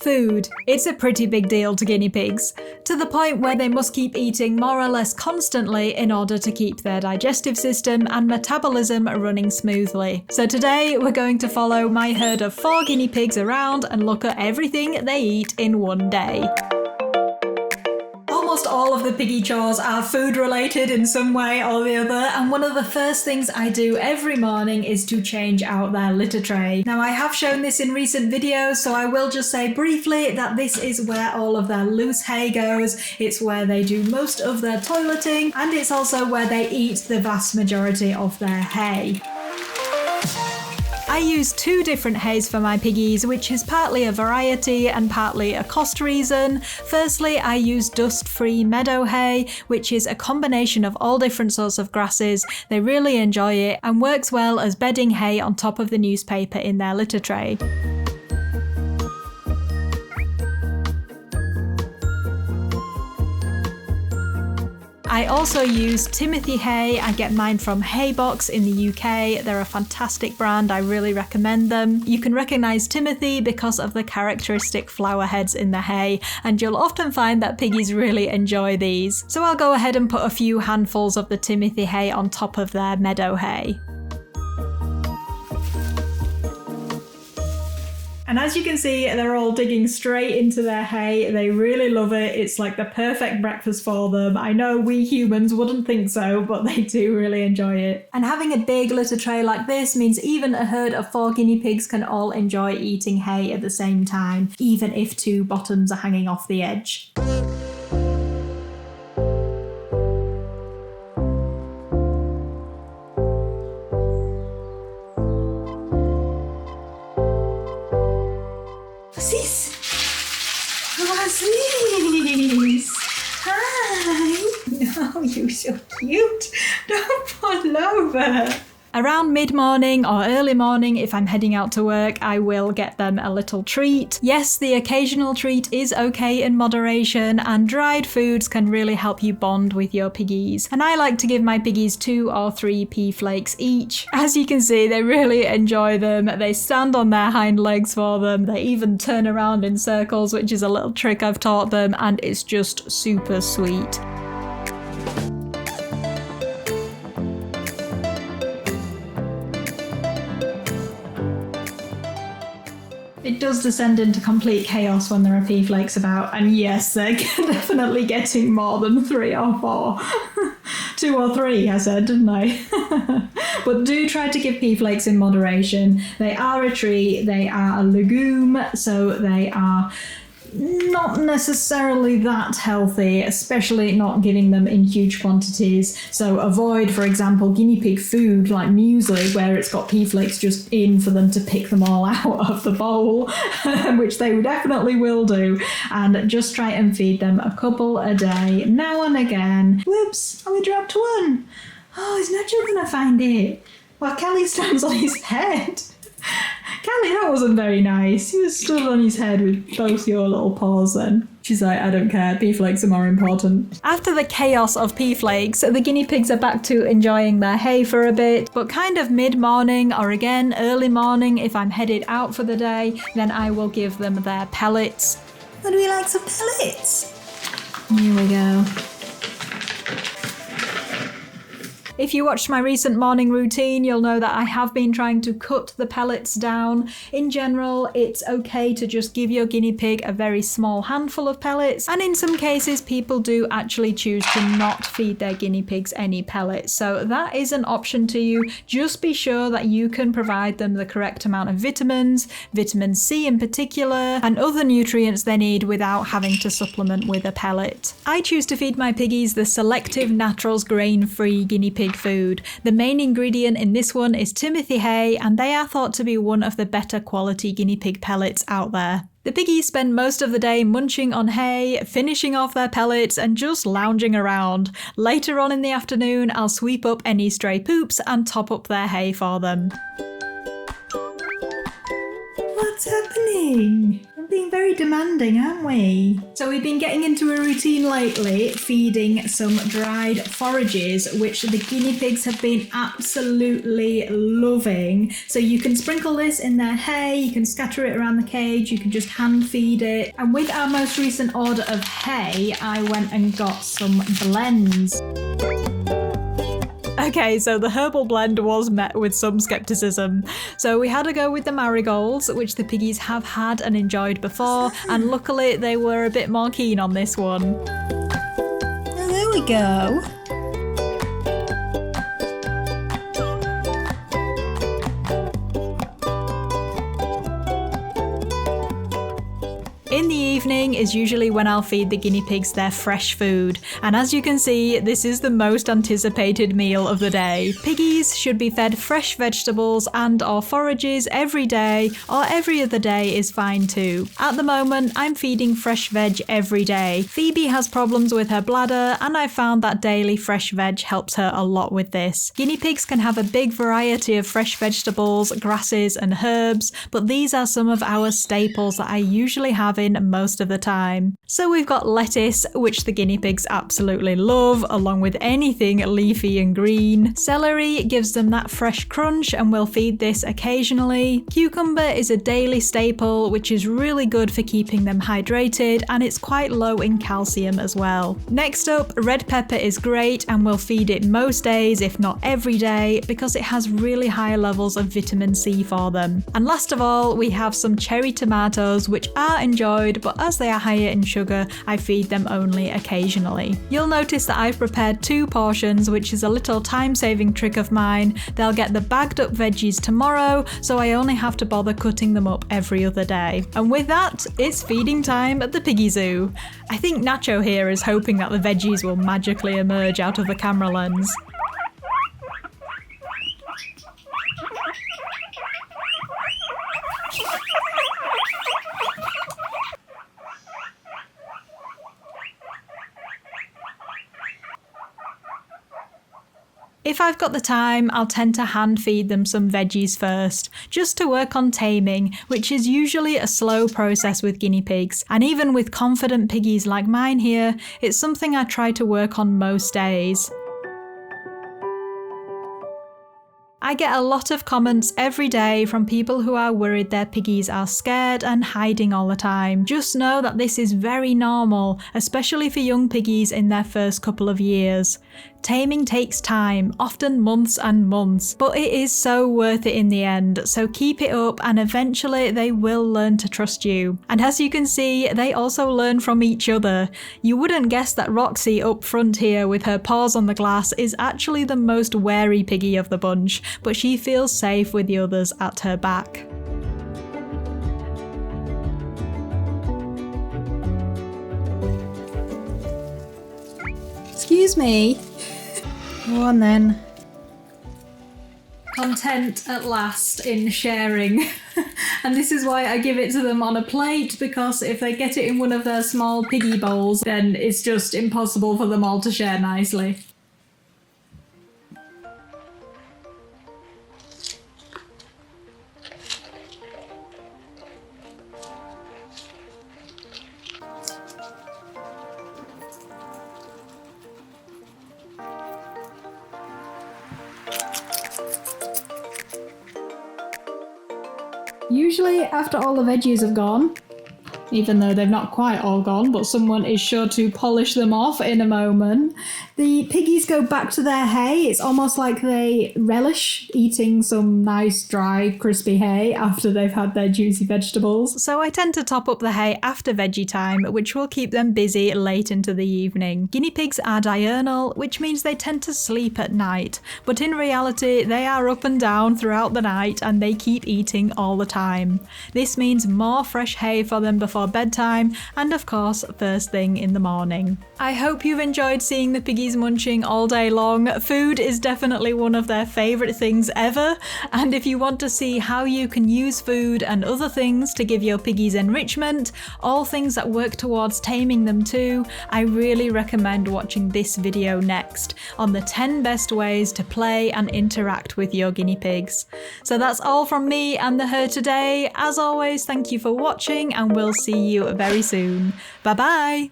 Food. It's a pretty big deal to guinea pigs, to the point where they must keep eating more or less constantly in order to keep their digestive system and metabolism running smoothly. So today we're going to follow my herd of 4 guinea pigs around and look at everything they eat in one day. Almost all of the piggy chores are food related in some way or the other, and one of the first things I do every morning is to change out their litter tray. Now I have shown this in recent videos, so I will just say briefly that this is where all of their loose hay goes, it's where they do most of their toileting, and it's also where they eat the vast majority of their hay. I use 2 different hays for my piggies, which is partly a variety and partly a cost reason. Firstly, I use dust-free meadow hay, which is a combination of all different sorts of grasses. They really enjoy it and works well as bedding hay on top of the newspaper in their litter tray. I also use Timothy hay. I get mine from Haybox in the UK. They're a fantastic brand. I really recommend them. You can recognise Timothy because of the characteristic flower heads in the hay, and you'll often find that piggies really enjoy these. So I'll go ahead and put a few handfuls of the Timothy hay on top of their meadow hay. And as you can see, they're all digging straight into their hay. They really love it. It's like the perfect breakfast for them. I know we humans wouldn't think so, but they do really enjoy it. And having a big litter tray like this means even a herd of 4 guinea pigs can all enjoy eating hay at the same time, even if 2 bottoms are hanging off the edge. What's Hi! Oh, you're so cute! Don't fall over! Around mid-morning or early morning, if I'm heading out to work, I will get them a little treat. Yes, the occasional treat is okay in moderation, and dried foods can really help you bond with your piggies. And I like to give my piggies 2 or 3 pea flakes each. As you can see, they really enjoy them. They stand on their hind legs for them. They even turn around in circles, which is a little trick I've taught them, and it's just super sweet. It does descend into complete chaos when there are pea flakes about, and yes, they're definitely getting more than 3 or 4. 2 or 3, I said, didn't I? But do try to give pea flakes in moderation. They are a treat, they are a legume, so they are not necessarily that healthy, especially not giving them in huge quantities. So avoid, for example, guinea pig food like muesli, where it's got pea flakes just in for them to pick them all out of the bowl, which they definitely will do. And just try and feed them a couple a day, now and again. Whoops, we dropped one. Oh, is Nacho gonna find it? Well, Kelly stands on his head. Callie, that wasn't very nice. He was stood on his head with both your little paws then. She's like, I don't care, pea flakes are more important. After the chaos of pea flakes, the guinea pigs are back to enjoying their hay for a bit, but kind of mid-morning or again early morning if I'm headed out for the day, then I will give them their pellets. Would we like some pellets? Here we go. If you watched my recent morning routine, you'll know that I have been trying to cut the pellets down. In general, it's okay to just give your guinea pig a very small handful of pellets, and in some cases people do actually choose to not feed their guinea pigs any pellets, so that is an option to you. Just be sure that you can provide them the correct amount of vitamins, vitamin C in particular, and other nutrients they need without having to supplement with a pellet. I choose to feed my piggies the Selective Naturals grain-free guinea pig food. The main ingredient in this one is Timothy hay, and they are thought to be one of the better quality guinea pig pellets out there. The piggies spend most of the day munching on hay, finishing off their pellets, and just lounging around. Later on in the afternoon, I'll sweep up any stray poops and top up their hay for them. What's happening? Being very demanding, aren't we? So we've been getting into a routine lately, feeding some dried forages, which the guinea pigs have been absolutely loving. So you can sprinkle this in their hay, you can scatter it around the cage, you can just hand feed it. And with our most recent order of hay, I went and got some blends. Okay, so the herbal blend was met with some skepticism. So we had to go with the marigolds, which the piggies have had and enjoyed before, and luckily they were a bit more keen on this one. Oh, there we go. In the evening is usually when I'll feed the guinea pigs their fresh food, and as you can see, this is the most anticipated meal of the day. Piggies should be fed fresh vegetables and or forages every day, or every other day is fine too. At the moment, I'm feeding fresh veg every day. Phoebe has problems with her bladder, and I found that daily fresh veg helps her a lot with this. Guinea pigs can have a big variety of fresh vegetables, grasses and herbs, but these are some of our staples that I usually have in most of the time. So we've got lettuce, which the guinea pigs absolutely love, along with anything leafy and green. Celery gives them that fresh crunch and we'll feed this occasionally. Cucumber is a daily staple, which is really good for keeping them hydrated, and it's quite low in calcium as well. Next up, red pepper is great and we'll feed it most days, if not every day, because it has really high levels of vitamin C for them. And last of all, we have some cherry tomatoes, which are enjoyed, but as they are higher in sugar, I feed them only occasionally. You'll notice that I've prepared 2 portions, which is a little time-saving trick of mine. They'll get the bagged up veggies tomorrow, so I only have to bother cutting them up every other day. And with that, it's feeding time at the piggy zoo. I think Nacho here is hoping that the veggies will magically emerge out of the camera lens. If I've got the time, I'll tend to hand feed them some veggies first, just to work on taming, which is usually a slow process with guinea pigs. And even with confident piggies like mine here, it's something I try to work on most days. I get a lot of comments every day from people who are worried their piggies are scared and hiding all the time. Just know that this is very normal, especially for young piggies in their first couple of years. Taming takes time, often months and months, but it is so worth it in the end, so keep it up and eventually they will learn to trust you. And as you can see, they also learn from each other. You wouldn't guess that Roxy up front here with her paws on the glass is actually the most wary piggy of the bunch, but she feels safe with the others at her back. Excuse me. Go on then. Content at last in sharing. And this is why I give it to them on a plate, because if they get it in one of their small piggy bowls, then it's just impossible for them all to share nicely. Usually after all the veggies have gone, even though they've not quite all gone, but someone is sure to polish them off in a moment, the piggies go back to their hay. It's almost like they relish eating some nice, dry, crispy hay after they've had their juicy vegetables. So I tend to top up the hay after veggie time, which will keep them busy late into the evening. Guinea pigs are diurnal, which means they tend to sleep at night, but in reality they are up and down throughout the night and they keep eating all the time. This means more fresh hay for them before bedtime and of course first thing in the morning. I hope you've enjoyed seeing the piggies munching all day long. Food is definitely one of their favourite things ever, and if you want to see how you can use food and other things to give your piggies enrichment, all things that work towards taming them too, I really recommend watching this video next on the 10 best ways to play and interact with your guinea pigs. So that's all from me and the her today. As always, thank you for watching and we'll see see you very soon. Bye bye.